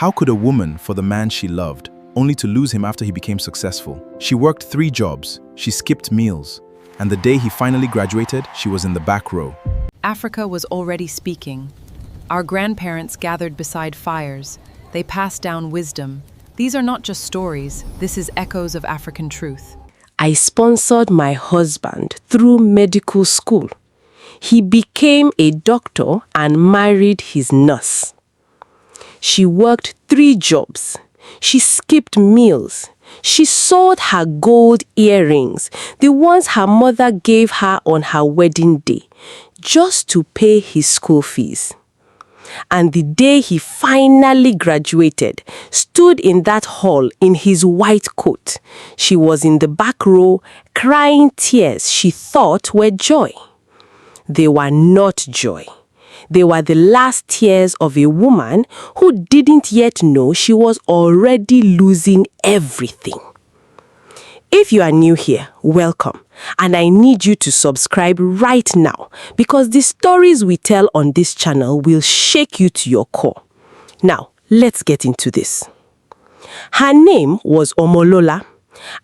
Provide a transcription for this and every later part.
How could a woman for the man she loved, only to lose him after he became successful? She worked 3 jobs, she skipped meals, and the day he finally graduated, she was in the back row. Africa was already speaking. Our grandparents gathered beside fires. They passed down wisdom. These are not just stories, this is echoes of African truth. I sponsored my husband through medical school. He became a doctor and married his nurse. She worked 3 jobs. She skipped meals. She sold her gold earrings, the ones her mother gave her on her wedding day, just to pay his school fees. And the day he finally graduated, stood in that hall in his white coat. She was in the back row, crying tears she thought were joy. They were not joy. They were the last tears of a woman who didn't yet know she was already losing everything. If you are new here, welcome. And I need you to subscribe right now because the stories we tell on this channel will shake you to your core. Now, let's get into this. Her name was Omolola.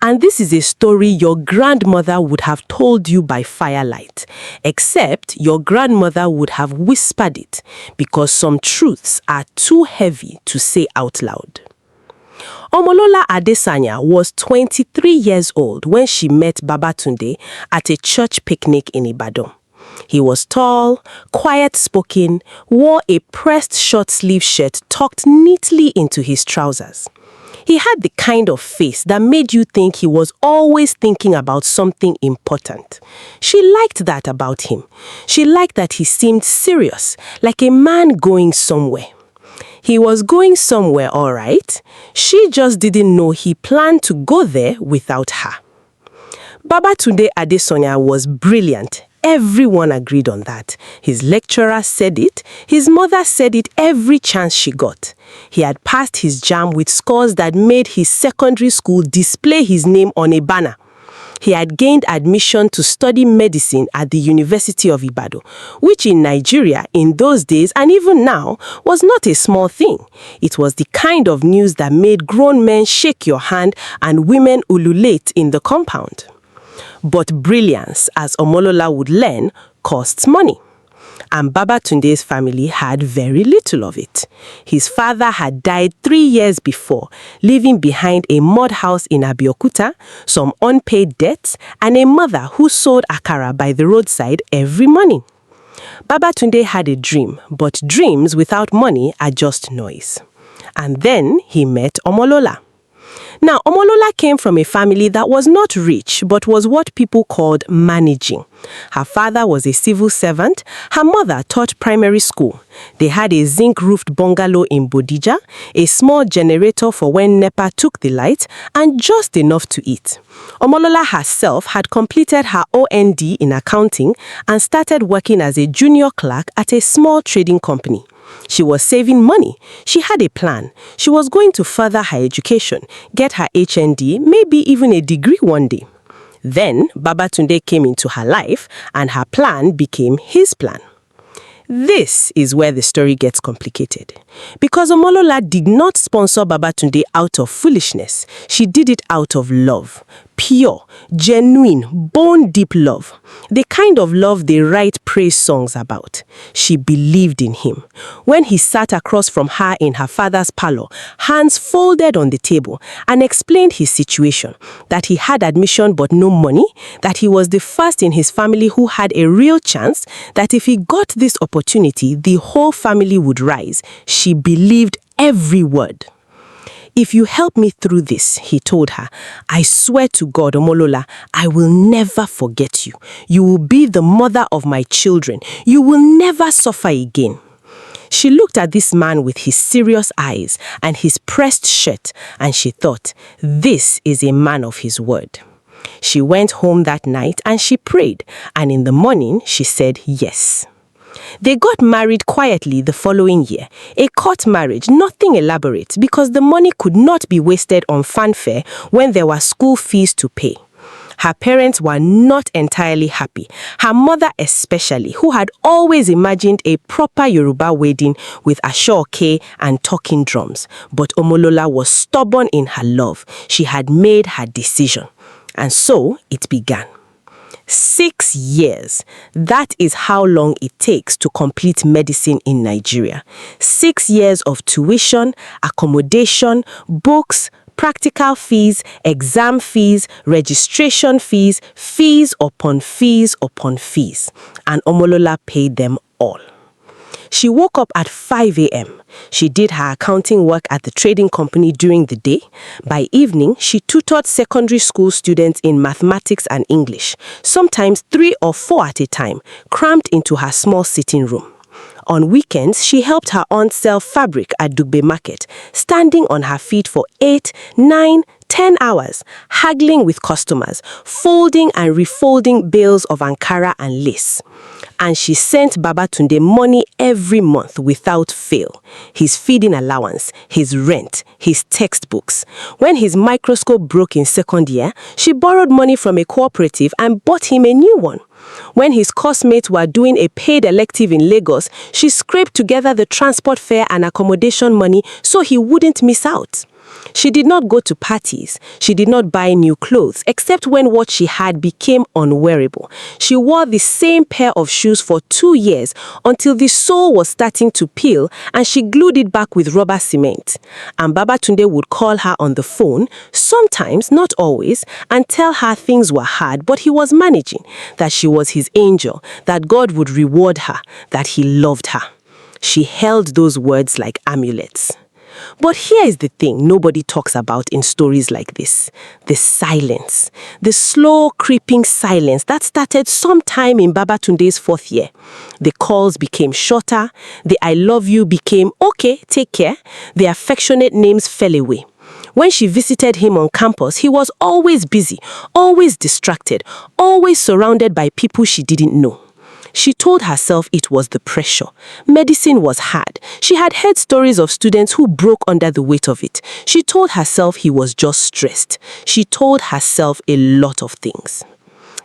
And this is a story your grandmother would have told you by firelight, except your grandmother would have whispered it because some truths are too heavy to say out loud. Omolola Adesanya was 23 years old when she met Babatunde at a church picnic in Ibadan. He was tall, quiet-spoken, wore a pressed short-sleeve shirt tucked neatly into his trousers. He had the kind of face that made you think he was always thinking about something important. She liked that about him. She liked that he seemed serious, like a man going somewhere. He was going somewhere, all right. She just didn't know he planned to go there without her. Babatunde Adesanya was brilliant. Everyone agreed on that. His lecturer said it. His mother said it every chance she got. He had passed his JAMB with scores that made his secondary school display his name on a banner. He had gained admission to study medicine at the University of Ibadan, which in Nigeria in those days and even now was not a small thing. It was the kind of news that made grown men shake your hand and women ululate in the compound. But brilliance, as Omolola would learn, costs money. And Babatunde's family had very little of it. His father had died 3 years before, leaving behind a mud house in Abeokuta, some unpaid debts, and a mother who sold akara by the roadside every morning. Babatunde had a dream, but dreams without money are just noise. And then he met Omolola. Now, Omolola came from a family that was not rich, but was what people called managing. Her father was a civil servant. Her mother taught primary school. They had a zinc-roofed bungalow in Bodija, a small generator for when NEPA took the light, and just enough to eat. Omolola herself had completed her OND in accounting and started working as a junior clerk at a small trading company. She was saving money. She had a plan. She was going to further her education, get her HND, maybe even a degree one day. Then Babatunde came into her life and her plan became his plan. This is where the story gets complicated. Because Omolola did not sponsor Babatunde out of foolishness. She did it out of love. Pure, genuine, bone-deep love. The kind of love they write praise songs about. She believed in him. When he sat across from her in her father's parlor, hands folded on the table, and explained his situation, that he had admission but no money, that he was the first in his family who had a real chance, that if he got this opportunity, the whole family would rise. She believed every word. If you help me through this, he told her, I swear to God, Omolola, I will never forget you. You will be the mother of my children. You will never suffer again. She looked at this man with his serious eyes and his pressed shirt, and she thought, this is a man of his word. She went home that night and she prayed, and in the morning she said yes. They got married quietly the following year, a court marriage, nothing elaborate, because the money could not be wasted on fanfare when there were school fees to pay. Her parents were not entirely happy. Her mother especially, who had always imagined a proper Yoruba wedding with ashoke and talking drums. But Omolola was stubborn in her love. She had made her decision. And so it began. 6 years. That is how long it takes to complete medicine in Nigeria. 6 years of tuition, accommodation, books, practical fees, exam fees, registration fees, fees upon fees upon fees. And Omolola paid them all. She woke up at 5 a.m. She did her accounting work at the trading company during the day. By evening, she tutored secondary school students in mathematics and English, sometimes 3 or 4 at a time, crammed into her small sitting room. On weekends, she helped her aunt sell fabric at Dugbe Market, standing on her feet for 8, 9, 10 hours, haggling with customers, folding and refolding bales of Ankara and lace. And she sent Babatunde money every month without fail. His feeding allowance, his rent, his textbooks. When his microscope broke in second year, she borrowed money from a cooperative and bought him a new one. When his classmates were doing a paid elective in Lagos, she scraped together the transport fare and accommodation money so he wouldn't miss out. She did not go to parties. She did not buy new clothes, except when what she had became unwearable. She wore the same pair of shoes for 2 years until the sole was starting to peel and she glued it back with rubber cement. And Babatunde would call her on the phone, sometimes, not always, and tell her things were hard, but he was managing, that she was his angel, that God would reward her, that he loved her. She held those words like amulets. But here is the thing nobody talks about in stories like this. The silence. The slow, creeping silence that started sometime in Babatunde's 4th year. The calls became shorter. The I love you became, okay, take care. The affectionate names fell away. When she visited him on campus, he was always busy, always distracted, always surrounded by people she didn't know. She told herself it was the pressure. Medicine was hard. She had heard stories of students who broke under the weight of it. She told herself he was just stressed. She told herself a lot of things.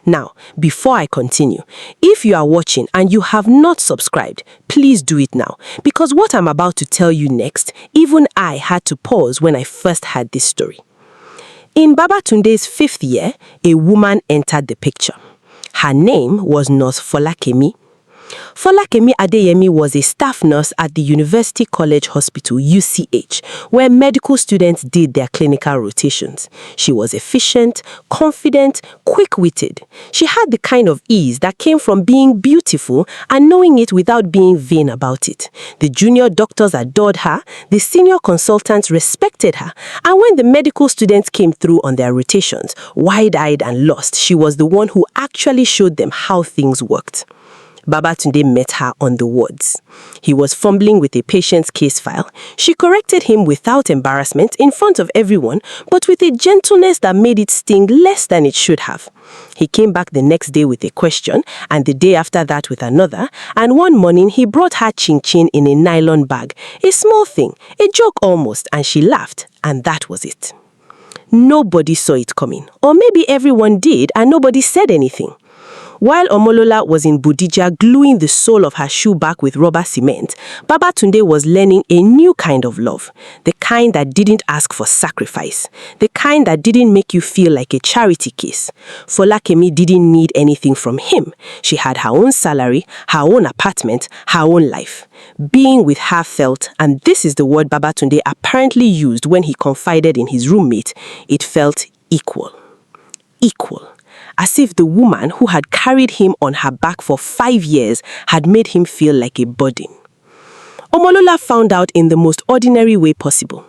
Now, before I continue, if you are watching and you have not subscribed, please do it now. Because what I'm about to tell you next, even I had to pause when I first heard this story. In Babatunde's 5th year, a woman entered the picture. Her name was Nurse Folakemi. Folakemi Adeyemi was a staff nurse at the University College Hospital, UCH, where medical students did their clinical rotations. She was efficient, confident, quick-witted. She had the kind of ease that came from being beautiful and knowing it without being vain about it. The junior doctors adored her, the senior consultants respected her, and when the medical students came through on their rotations, wide-eyed and lost, she was the one who actually showed them how things worked. Babatunde met her on the wards. He was fumbling with a patient's case file. She corrected him without embarrassment in front of everyone, but with a gentleness that made it sting less than it should have. He came back the next day with a question, and the day after that with another, and one morning he brought her chin-chin in a nylon bag. A small thing, a joke almost, and she laughed, and that was it. Nobody saw it coming, or maybe everyone did and nobody said anything. While Omolola was in Bodija gluing the sole of her shoe back with rubber cement, Babatunde was learning a new kind of love. The kind that didn't ask for sacrifice. The kind that didn't make you feel like a charity case. Folakemi didn't need anything from him. She had her own salary, her own apartment, her own life. Being with her felt, and this is the word Babatunde apparently used when he confided in his roommate, it felt equal. Equal. As if the woman who had carried him on her back for 5 years had made him feel like a burden. Omolola found out in the most ordinary way possible.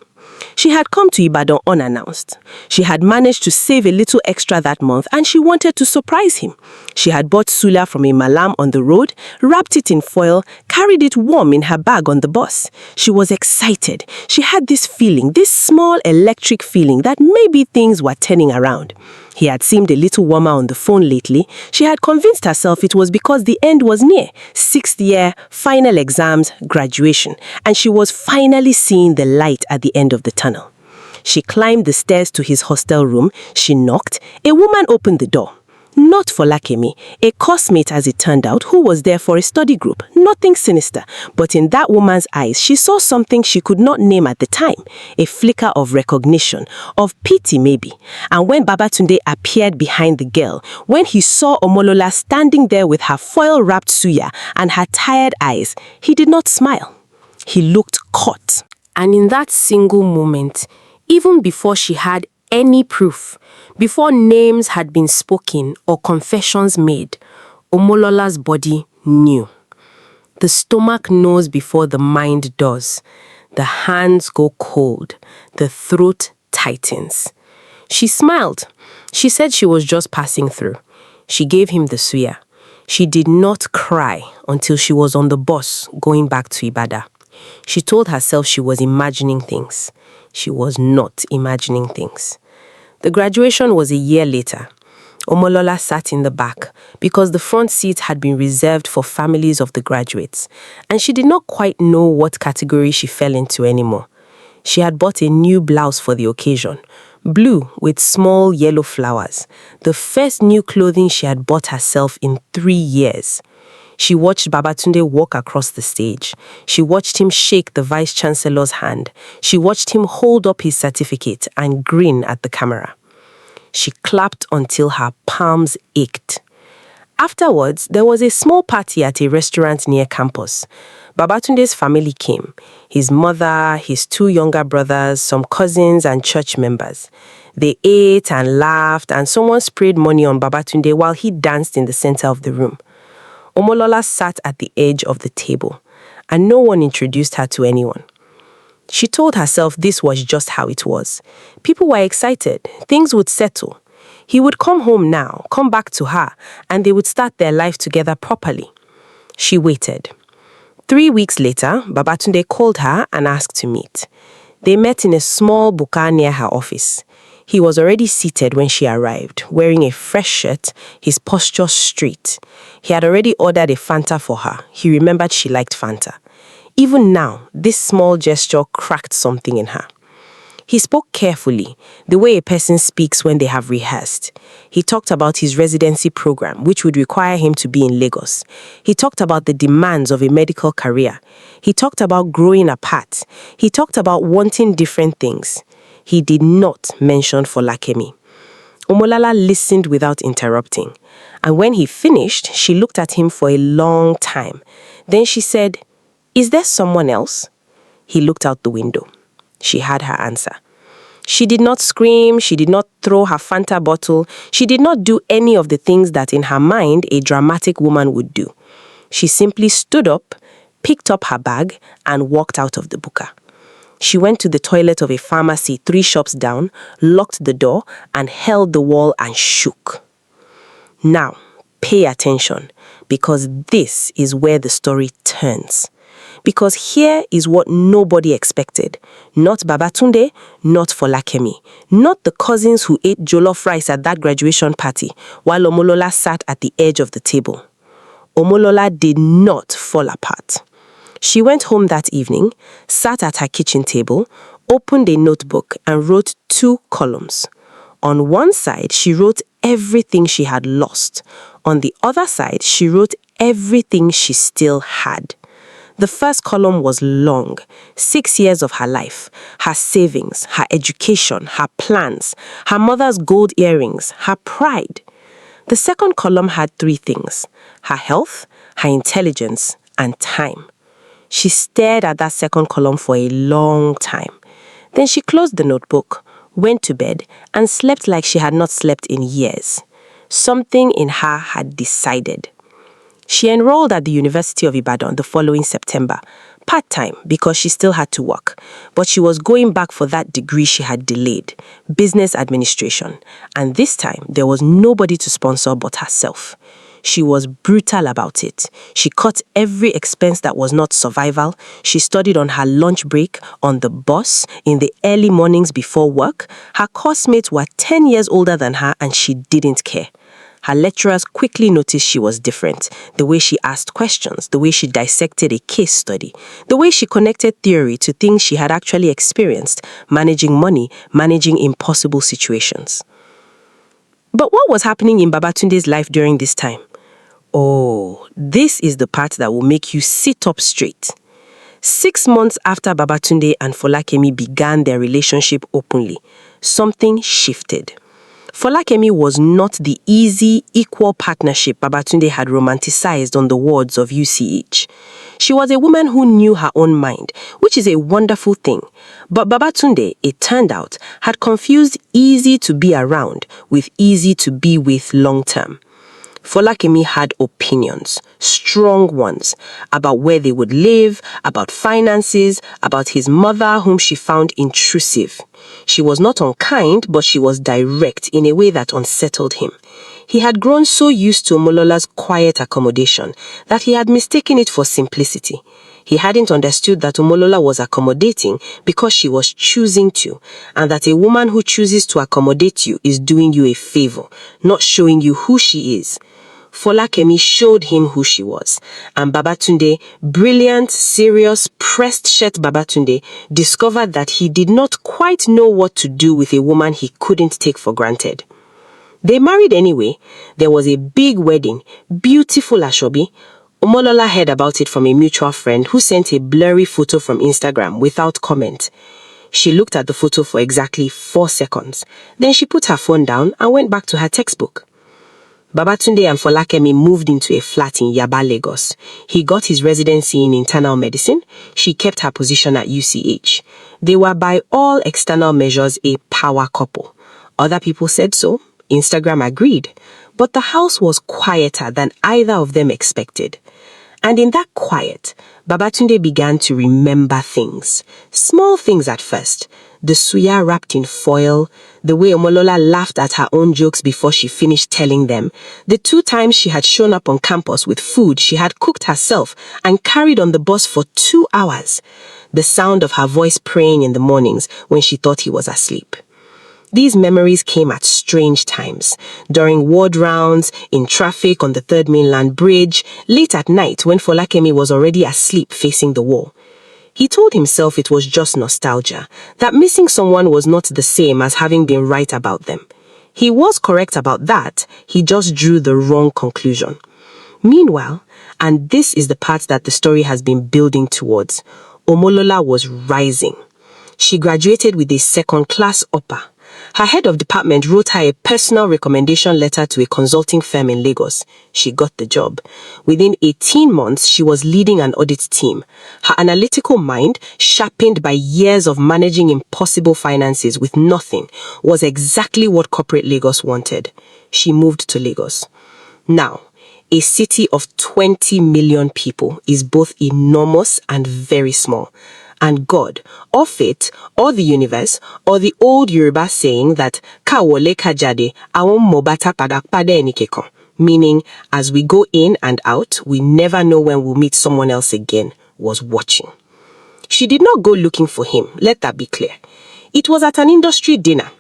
She had come to Ibadan unannounced. She had managed to save a little extra that month and she wanted to surprise him. She had bought sula from a malam on the road, wrapped it in foil, carried it warm in her bag on the bus. She was excited. She had this feeling, this small electric feeling that maybe things were turning around. He had seemed a little warmer on the phone lately. She had convinced herself it was because the end was near. 6th year, final exams, graduation. And she was finally seeing the light at the end of the tunnel. She climbed the stairs to his hostel room. She knocked. A woman opened the door. Not for Lakemi, a coursemate as it turned out, who was there for a study group. Nothing sinister, but in that woman's eyes, she saw something she could not name at the time. A flicker of recognition, of pity maybe. And when Babatunde appeared behind the girl, when he saw Omolola standing there with her foil-wrapped suya and her tired eyes, he did not smile. He looked caught. And in that single moment, even before she had any proof, before names had been spoken or confessions made, Omolola's body knew. The stomach knows before the mind does. The hands go cold. The throat tightens. She smiled. She said she was just passing through. She gave him the suya. She did not cry until she was on the bus going back to Ibadan. She told herself she was imagining things. She was not imagining things. The graduation was a year later. Omolola sat in the back because the front seat had been reserved for families of the graduates, and she did not quite know what category she fell into anymore. She had bought a new blouse for the occasion, blue with small yellow flowers, the first new clothing she had bought herself in 3 years. She watched Babatunde walk across the stage. She watched him shake the Vice-Chancellor's hand. She watched him hold up his certificate and grin at the camera. She clapped until her palms ached. Afterwards, there was a small party at a restaurant near campus. Babatunde's family came. His mother, his 2 younger brothers, some cousins and church members. They ate and laughed, and someone sprayed money on Babatunde while he danced in the center of the room. Omolola sat at the edge of the table, and no one introduced her to anyone. She told herself this was just how it was. People were excited. Things would settle. He would come home now, come back to her, and they would start their life together properly. She waited. 3 weeks later, Babatunde called her and asked to meet. They met in a small buka near her office. He was already seated when she arrived, wearing a fresh shirt, his posture straight. He had already ordered a Fanta for her. He remembered she liked Fanta. Even now, this small gesture cracked something in her. He spoke carefully, the way a person speaks when they have rehearsed. He talked about his residency program, which would require him to be in Lagos. He talked about the demands of a medical career. He talked about growing apart. He talked about wanting different things. He did not mention Folakemi. Omolola listened without interrupting. And when he finished, she looked at him for a long time. Then she said, "Is there someone else?" He looked out the window. She had her answer. She did not scream. She did not throw her Fanta bottle. She did not do any of the things that in her mind a dramatic woman would do. She simply stood up, picked up her bag, and walked out of the buka. She went to the toilet of a pharmacy 3 shops down, locked the door, and held the wall and shook. Now, pay attention, because this is where the story turns. Because here is what nobody expected. Not Babatunde, not Folakemi, not the cousins who ate jollof rice at that graduation party, while Omolola sat at the edge of the table. Omolola did not fall apart. She went home that evening, sat at her kitchen table, opened a notebook and wrote 2 columns. On one side, she wrote everything she had lost. On the other side, she wrote everything she still had. The first column was long, 6 years of her life, her savings, her education, her plans, her mother's gold earrings, her pride. The second column had 3 things: her health, her intelligence, and time. She stared at that second column for a long time. Then she closed the notebook, went to bed, and slept like she had not slept in years. Something in her had decided. She enrolled at the University of Ibadan the following September, part-time because she still had to work, but she was going back for that degree she had delayed, business administration, and this time there was nobody to sponsor but herself. She was brutal about it. She cut every expense that was not survival. She studied on her lunch break, on the bus, in the early mornings before work. Her coursemates were 10 years older than her and she didn't care. Her lecturers quickly noticed she was different. The way she asked questions, the way she dissected a case study, the way she connected theory to things she had actually experienced, managing money, managing impossible situations. But what was happening in Babatunde's life during this time? Oh, this is the part that will make you sit up straight. 6 months after Babatunde and Folakemi began their relationship openly, something shifted. Folakemi was not the easy, equal partnership Babatunde had romanticized on the wards of UCH. She was a woman who knew her own mind, which is a wonderful thing. But Babatunde, it turned out, had confused easy to be around with easy to be with long term. Folakemi had opinions, strong ones, about where they would live, about finances, about his mother whom she found intrusive. She was not unkind, but she was direct in a way that unsettled him. He had grown so used to Omolola's quiet accommodation that he had mistaken it for simplicity. He hadn't understood that Omolola was accommodating because she was choosing to, and that a woman who chooses to accommodate you is doing you a favor, not showing you who she is. Folakemi showed him who she was, and Babatunde, brilliant, serious, pressed shirt Babatunde, discovered that he did not quite know what to do with a woman he couldn't take for granted. They married anyway. There was a big wedding, beautiful Ashobi. Omolola heard about it from a mutual friend who sent a blurry photo from Instagram without comment. She looked at the photo for exactly 4 seconds. Then she put her phone down and went back to her textbook. Babatunde and Folakemi moved into a flat in Yaba, Lagos. He got his residency in internal medicine. She kept her position at UCH. They were by all external measures a power couple. Other people said so. Instagram agreed. But the house was quieter than either of them expected. And in that quiet, Babatunde began to remember things. Small things at first. The suya wrapped in foil, the way Omolola laughed at her own jokes before she finished telling them, the 2 times she had shown up on campus with food she had cooked herself and carried on the bus for 2 hours, the sound of her voice praying in the mornings when she thought he was asleep. These memories came at strange times, during ward rounds, in traffic on the 3rd Mainland Bridge, late at night when Folakemi was already asleep facing the wall. He told himself it was just nostalgia, that missing someone was not the same as having been right about them. He was correct about that, he just drew the wrong conclusion. Meanwhile, and this is the part that the story has been building towards, Omolola was rising. She graduated with a 2nd-class upper. Her head of department wrote her a personal recommendation letter to a consulting firm in Lagos. She got the job. Within 18 months, she was leading an audit team. Her analytical mind, sharpened by years of managing impossible finances with nothing, was exactly what corporate Lagos wanted. She moved to Lagos. Now, a city of 20 million people is both enormous and very small. And God, or fate, or the universe, or the old Yoruba saying that "Ka wole ka jade, awon mo bata pada pade enikekon," meaning, as we go in and out, we never know when we'll meet someone else again, was watching. She did not go looking for him, let that be clear. It was at an industry dinner.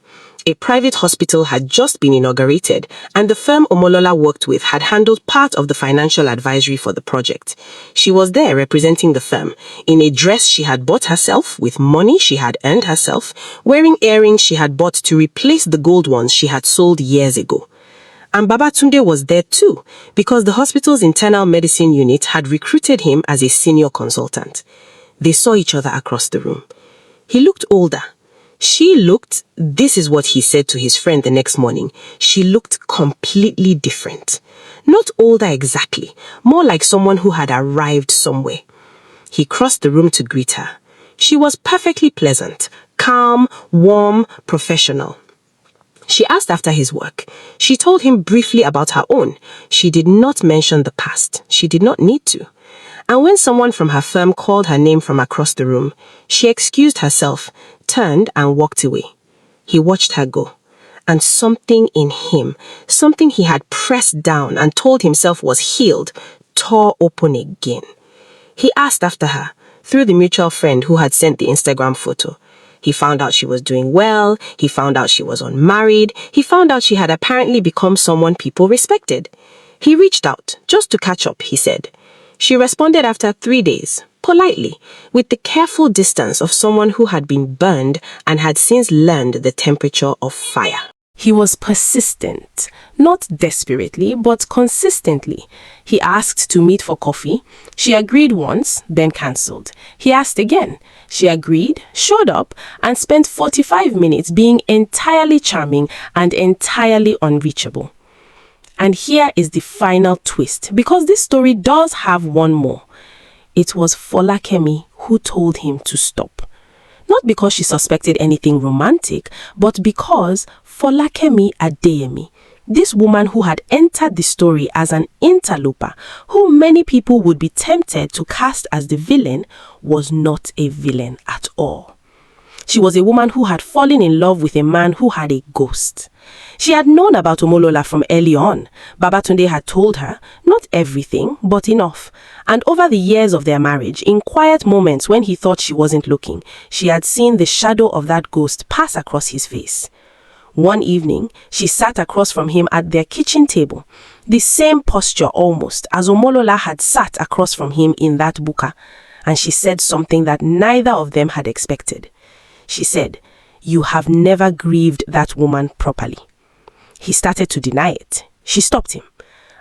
A private hospital had just been inaugurated, and the firm Omolola worked with had handled part of the financial advisory for the project. She was there representing the firm, in a dress she had bought herself, with money she had earned herself, wearing earrings she had bought to replace the gold ones she had sold years ago. And Babatunde was there too, because the hospital's internal medicine unit had recruited him as a senior consultant. They saw each other across the room. He looked older. She looked, this is what he said to his friend the next morning, she looked completely different. Not older exactly, more like someone who had arrived somewhere. He crossed the room to greet her. She was perfectly pleasant, calm, warm, professional. She asked after his work. She told him briefly about her own. She did not mention the past. She did not need to. And when someone from her firm called her name from across the room, she excused herself, turned and walked away. He watched her go. And something in him, something he had pressed down and told himself was healed, tore open again. He asked after her, through the mutual friend who had sent the Instagram photo. He found out she was doing well. He found out she was unmarried. He found out she had apparently become someone people respected. He reached out, just to catch up, he said. She responded after 3 days, politely, with the careful distance of someone who had been burned and had since learned the temperature of fire. He was persistent, not desperately, but consistently. He asked to meet for coffee. She agreed once, then cancelled. He asked again. She agreed, showed up, and spent 45 minutes being entirely charming and entirely unreachable. And here is the final twist, because this story does have one more. It was Folakemi who told him to stop. Not because she suspected anything romantic, but because Folakemi Adeyemi, this woman who had entered the story as an interloper, who many people would be tempted to cast as the villain, was not a villain at all. She was a woman who had fallen in love with a man who had a ghost. She had known about Omolola from early on. Babatunde had told her, not everything, but enough. And over the years of their marriage, in quiet moments when he thought she wasn't looking, she had seen the shadow of that ghost pass across his face. One evening, she sat across from him at their kitchen table, the same posture almost as Omolola had sat across from him in that buka, and she said something that neither of them had expected. She said, "You have never grieved that woman properly." He started to deny it. She stopped him.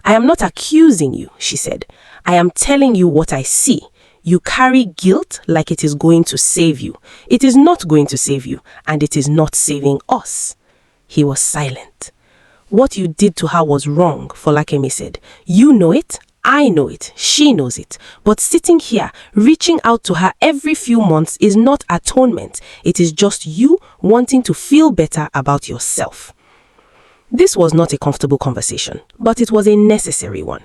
"I am not accusing you," she said. "I am telling you what I see. You carry guilt like it is going to save you. It is not going to save you, and it is not saving us." He was silent. "What you did to her was wrong," Folakemi said. "You know it. I know it, she knows it, but sitting here, reaching out to her every few months is not atonement. It is just you wanting to feel better about yourself." This was not a comfortable conversation, but it was a necessary one.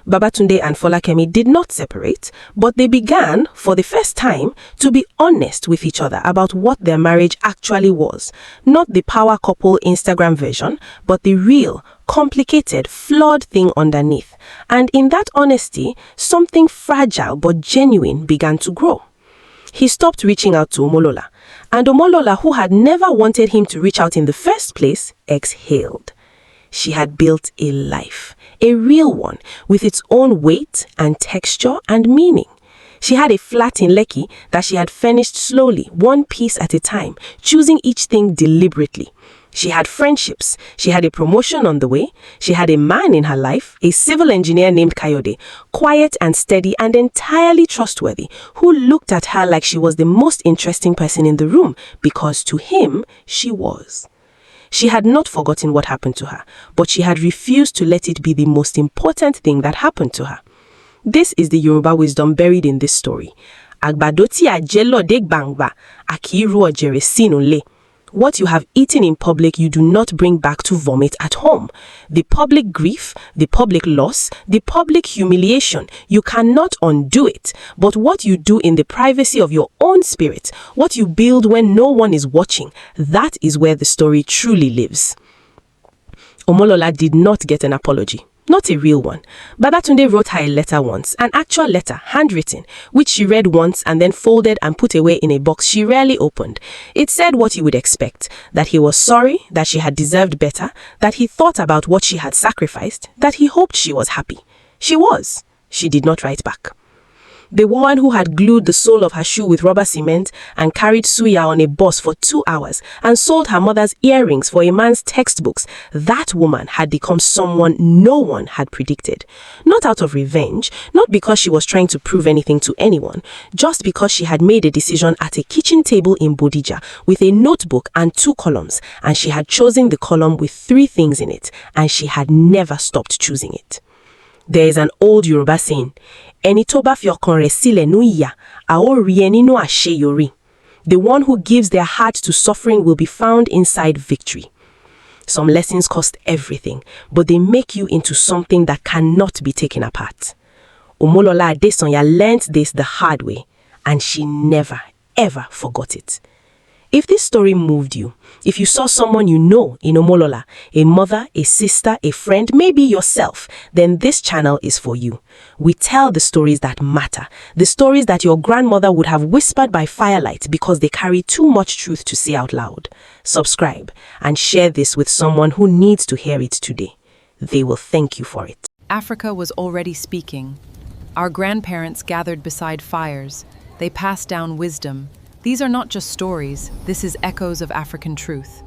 Babatunde and Folakemi did not separate, but they began, for the first time, to be honest with each other about what their marriage actually was. Not the power couple Instagram version, but the real, complicated, flawed thing underneath. And in that honesty, something fragile but genuine began to grow. He stopped reaching out to Omolola, and Omolola, who had never wanted him to reach out in the first place, exhaled. She had built a life, a real one, with its own weight and texture and meaning. She had a flat in Lekki that she had furnished slowly, one piece at a time, choosing each thing deliberately. She had friendships. She had a promotion on the way. She had a man in her life, a civil engineer named Kayode, quiet and steady and entirely trustworthy, who looked at her like she was the most interesting person in the room, because to him, she was. She had not forgotten what happened to her, but she had refused to let it be the most important thing that happened to her. This is the Yoruba wisdom buried in this story. Agbadoti ajelo de gbangba, akiru ojere sinule. What you have eaten in public, you do not bring back to vomit at home. The public grief, the public loss, the public humiliation, you cannot undo it. But what you do in the privacy of your own spirit, what you build when no one is watching, that is where the story truly lives. Omolola did not get an apology. Not a real one. Babatunde wrote her a letter once, an actual letter, handwritten, which she read once and then folded and put away in a box she rarely opened. It said what you would expect, that he was sorry, that she had deserved better, that he thought about what she had sacrificed, that he hoped she was happy. She was. She did not write back. The woman who had glued the sole of her shoe with rubber cement and carried suya on a bus for 2 hours and sold her mother's earrings for a man's textbooks, that woman had become someone no one had predicted. Not out of revenge, not because she was trying to prove anything to anyone, just because she had made a decision at a kitchen table in Bodija with a notebook and 2 columns, and she had chosen the column with 3 things in it, and she had never stopped choosing it. There is an old Yoruba saying, "Ẹni tó bá fi ọkàn rẹ̀ sílẹ̀ nú ìyà, a ó rí ẹ nínú àṣeyọrí." The one who gives their heart to suffering will be found inside victory. Some lessons cost everything, but they make you into something that cannot be taken apart. Omolola Adesanya learnt this the hard way, and she never, ever forgot it. If this story moved you, if you saw someone you know in Omolola, a mother, a sister, a friend, maybe yourself, then this channel is for you. We tell the stories that matter, the stories that your grandmother would have whispered by firelight because they carry too much truth to say out loud. Subscribe and share this with someone who needs to hear it today. They will thank you for it. Africa was already speaking. Our grandparents gathered beside fires. They passed down wisdom. These are not just stories, this is echoes of African truth.